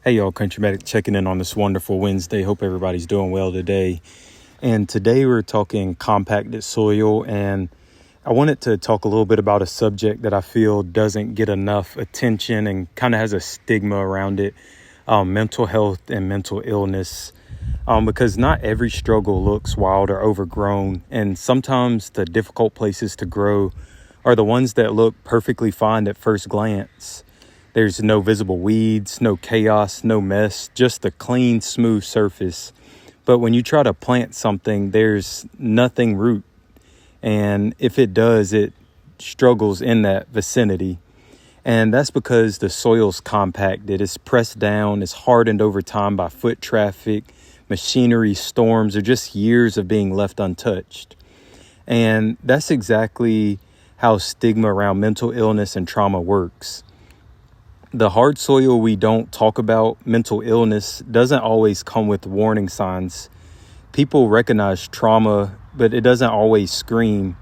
Hey y'all, Country Medic checking in on this wonderful Wednesday. Hope everybody's doing well today. And today we're talking compacted soil, and I wanted to talk a little bit about a subject that I feel doesn't get enough attention and kind of has a stigma around it, mental health and mental illness. Because not every struggle looks wild or overgrown, and sometimes the difficult places to grow are the ones that look perfectly fine at first glance. There's no visible weeds, no chaos, no mess, just a clean, smooth surface. But when you try to plant something, there's nothing root. And if it does, it struggles in that vicinity. And that's because the soil's compacted. It's pressed down, it's hardened over time by foot traffic, machinery, storms, or just years of being left untouched. And that's exactly how stigma around mental illness and trauma works. The hard soil we don't talk about, mental illness, doesn't always come with warning signs. People recognize trauma, but it doesn't always scream.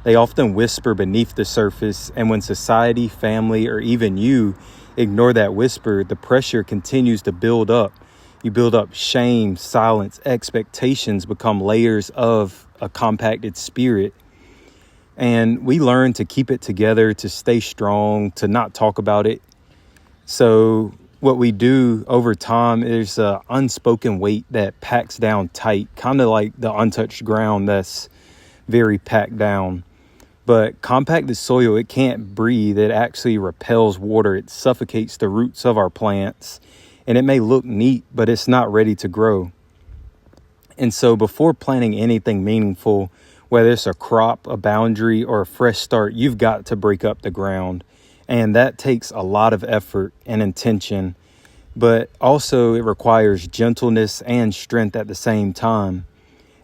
They often whisper beneath the surface, and when society, family, or even you ignore that whisper, the pressure continues to build up. You build up shame, silence, expectations become layers of a compacted spirit. And we learn to keep it together, to stay strong, to not talk about it. So what we do over time is an unspoken weight that packs down tight, kind of like the untouched ground that's very packed down. But compacted soil, it can't breathe. It actually repels water. It suffocates the roots of our plants. And it may look neat, but it's not ready to grow. And so before planting anything meaningful, whether it's a crop, a boundary, or a fresh start, you've got to break up the ground. And that takes a lot of effort and intention, but also it requires gentleness and strength at the same time.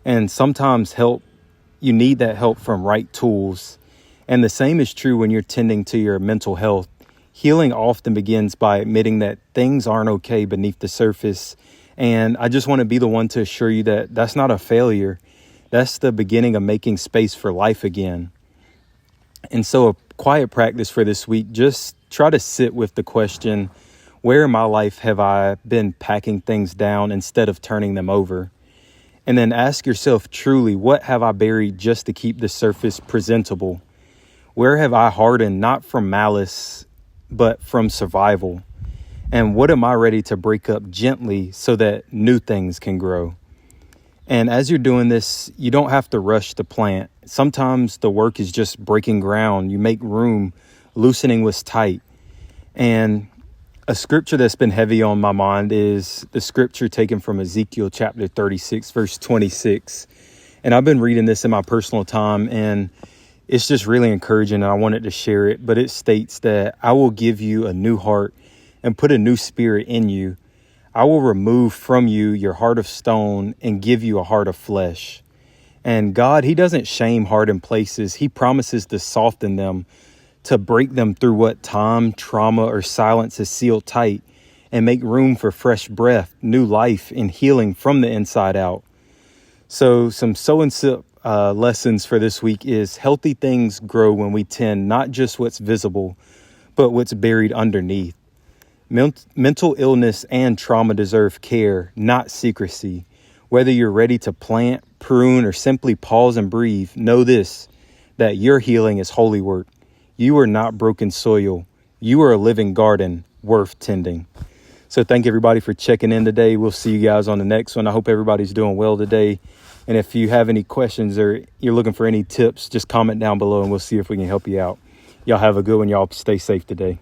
And sometimes you need that help from right tools. And the same is true when you're tending to your mental health. Healing often begins by admitting that things aren't okay beneath the surface. And I just want to be the one to assure you that that's not a failure. That's the beginning of making space for life again. And so a quiet practice for this week, just try to sit with the question, where in my life have I been packing things down instead of turning them over? And then ask yourself truly, what have I buried just to keep the surface presentable? Where have I hardened, not from malice, but from survival? And what am I ready to break up gently so that new things can grow? And as you're doing this, you don't have to rush the plant. Sometimes the work is just breaking ground. You make room, loosening what's tight. And a scripture that's been heavy on my mind is the scripture taken from Ezekiel chapter 36, verse 26. And I've been reading this in my personal time, and it's just really encouraging, and I wanted to share it. But it states that I will give you a new heart and put a new spirit in you. I will remove from you your heart of stone and give you a heart of flesh. And God, he doesn't shame hardened places. He promises to soften them, to break them through what time, trauma, or silence has sealed tight, and make room for fresh breath, new life, and healing from the inside out. So some sow and sip lessons for this week is healthy things grow when we tend not just what's visible, but what's buried underneath. Mental illness and trauma deserve care, not secrecy. Whether you're ready to plant, prune, or simply pause and breathe, know this, that your healing is holy work. You are not broken soil. You are a living garden worth tending. So thank everybody for checking in today. We'll see you guys on the next one. I hope everybody's doing well today. And if you have any questions or you're looking for any tips, just comment down below and we'll see if we can help you out. Y'all have a good one. Y'all stay safe today.